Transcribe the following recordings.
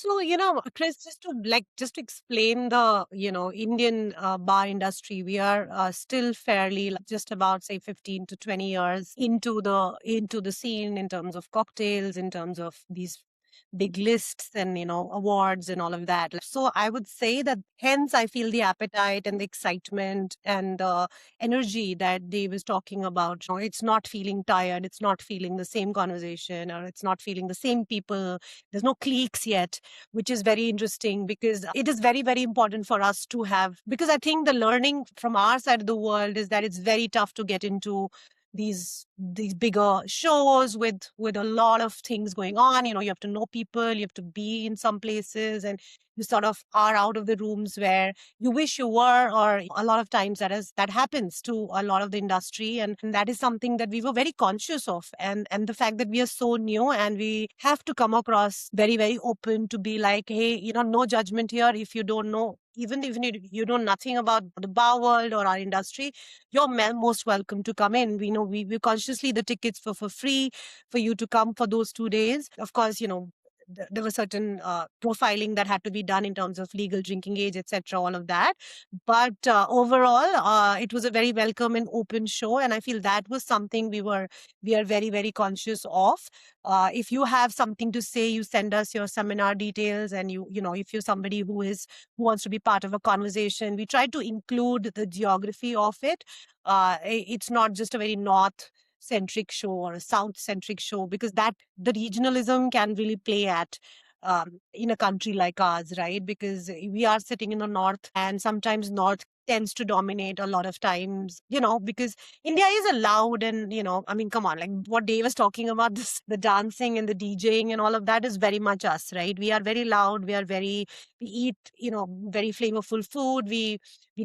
So, Chris, just to explain the, Indian bar industry, we are still fairly just about say 15 to 20 years into the scene in terms of cocktails, in terms of these big lists and awards and all of that. So I would say that hence I feel the appetite and the excitement and the energy that Dave is talking about. It's not feeling tired, it's not feeling the same conversation, or it's not feeling the same people. There's no cliques yet, which is very interesting because it is very, very important for us to have. Because I think the learning from our side of the world is that it's very tough to get into these bigger shows with a lot of things going on. You have to know people, you have to be in some places, and you sort of are out of the rooms where you wish you were. Or a lot of times that happens to a lot of the industry, and that is something that we were very conscious of. And the fact that we are so new and we have to come across very, very open to be like, hey, no judgment here. If you don't know, even if you know nothing about the bar world or our industry, you're most welcome to come in. We know we consciously the tickets for free for you to come for those 2 days. Of course, there was certain profiling that had to be done in terms of legal drinking age, etc., all of that. But overall, it was a very welcome and open show, and I feel that was something we are very, very conscious of. If you have something to say, you send us your seminar details, and if you're somebody who wants to be part of a conversation, we try to include the geography of it. It's not just a very north centric show or a south centric show, because that the regionalism can really play at in a country like ours, right? Because we are sitting in the north, and sometimes north tends to dominate a lot of times, because India is a loud and, I mean, come on, like what Dave was talking about, this, the dancing and the DJing and all of that is very much us, right? We are very loud. We eat, very flavorful food. We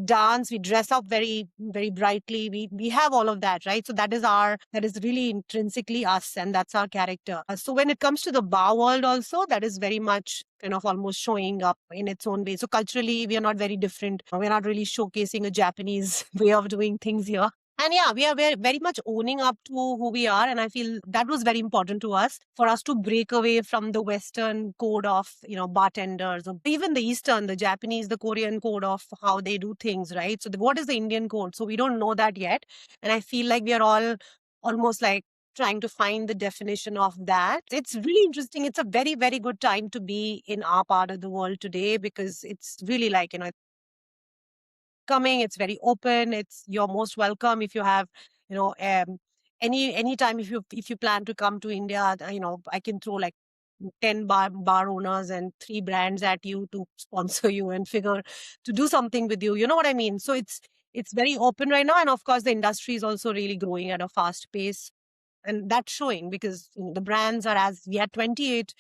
dance, we dress up very, very brightly. We have all of that, right? So that is really intrinsically us, and that's our character. So when it comes to the bar world also, that is very much kind of almost showing up in its own way. So culturally, we are not very different. We're not really showcasing a Japanese way of doing things here. And yeah, we are very much owning up to who we are. And I feel that was very important to us, for us to break away from the Western code of, bartenders, or even the Eastern, the Japanese, the Korean code of how they do things, right? So what is the Indian code? So we don't know that yet. And I feel like we are all almost like trying to find the definition of that. It's really interesting. It's a very, very good time to be in our part of the world today, because it's really like, coming, it's very open, it's you're most welcome. If you have, you know any time, if you plan to come to India, I can throw like 10 bar owners and 3 brands at you to sponsor you and figure to do something with you, you know what I mean? So it's very open right now, and of course the industry is also really growing at a fast pace, and that's showing because the brands are, as we had 28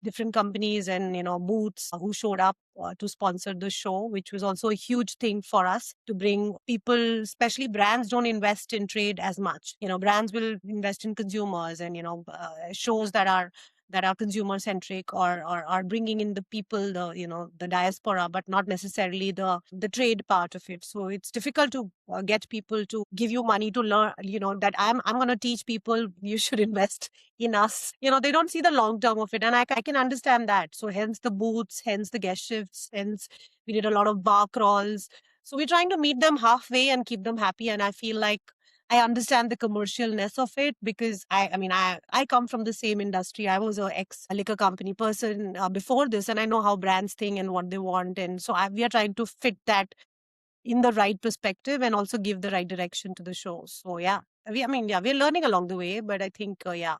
different companies and booths who showed up to sponsor the show, which was also a huge thing for us to bring people. Especially brands don't invest in trade as much. Brands will invest in consumers, and shows that are consumer centric, or are bringing in the people, the diaspora, but not necessarily the trade part of it. So it's difficult to get people to give you money to learn, that I'm going to teach people, you should invest in us. They don't see the long term of it, and I can understand that. So hence the booths, hence the guest shifts, hence we did a lot of bar crawls. So we're trying to meet them halfway and keep them happy, and I feel like I understand the commercialness of it, because I mean, I come from the same industry. I was a ex liquor company person before this, and I know how brands think and what they want. And so we are trying to fit that in the right perspective and also give the right direction to the show. So yeah, I mean, yeah, we're learning along the way, but I think, yeah.